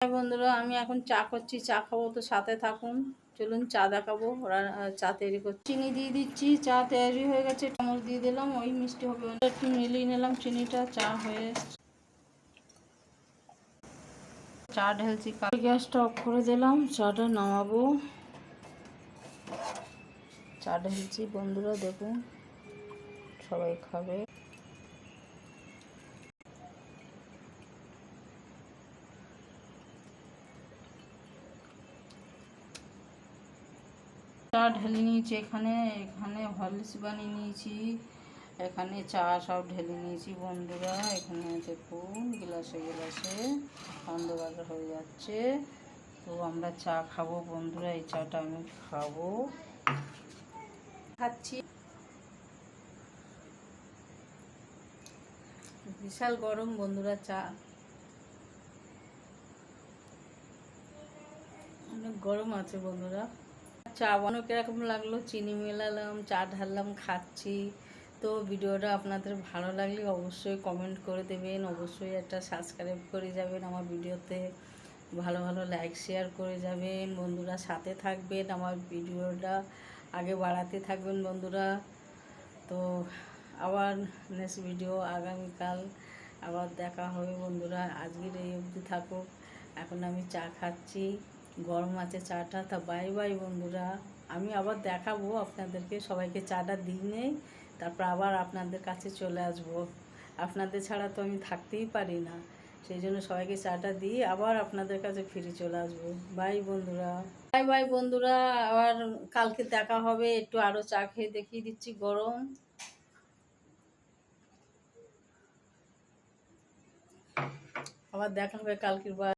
হ্যাঁ বন্ধুরা, আমি এখন চা করছি, চা খাবো তো সাথে থাকুন। চলুন চা দেখাবো। ওরা চা তৈরি করছি, চিনি দিয়ে দিচ্ছি। চা তৈরি হয়ে গেছে, চামচ দিয়ে দিলাম, ওই মিষ্টি হবে। একটু মিলিয়ে নিলাম চিনিটা, চা হয়ে চা ঢেলছি। গ্যাসটা অফ করে দিলাম, চাটা নামাবো। চা ঢেলছি বন্ধুরা, দেখুন সবাই খাবে। চা ঢেলে নিয়েছি, এখানে এখানে হরলিক্স বানিয়ে নিয়েছি, এখানে চা সব ঢেলে নিয়েছি বন্ধুরা। এখানে দেখুন গ্লাসে গ্লাসে অন্ধকার হয়ে যাচ্ছে। তো আমরা চা খাবো বন্ধুরা, এই চাটা আমি খাবো, খাচ্ছি। বিশাল গরম বন্ধুরা, চা অনেক গরম আছে বন্ধুরা। চা বানানো কীরকম লাগলো, চিনি মেলালাম, চা ঢাললাম, খাচ্ছি। তো ভিডিওটা আপনাদের ভালো লাগলে অবশ্যই কমেন্ট করে দেবেন, অবশ্যই একটা সাবস্ক্রাইব করে যাবেন আমার ভিডিওতে, ভালো ভালো লাইক শেয়ার করে যাবেন বন্ধুরা, সাথে থাকবেন, আমার ভিডিওটা আগে বাড়াতে থাকবেন বন্ধুরা। তো আবার নেক্সট ভিডিও আগামীকাল আবার দেখা হবে বন্ধুরা। আজকের এই অবধি থাকুক, এখন আমি চা খাচ্ছি, গরম আছে চাটা। তা বাই বাই বন্ধুরা, আমি আবার দেখাবো আপনাদেরকে, সবাইকে চাটা দিই নেই, তারপর আবার আপনাদের কাছে চলে আসবো। আপনাদের ছাড়া তো আমি থাকতেই পারি না, সেই জন্য সবাইকে চাটা দিয়ে আবার আপনাদের কাছে ফিরে চলে আসবো। বাই বন্ধুরা, বাই বাই বন্ধুরা, আবার কালকে দেখা হবে। একটু আরও চা খেয়ে দেখিয়ে দিচ্ছি গরম। আবার দেখা হবে কালকের বার।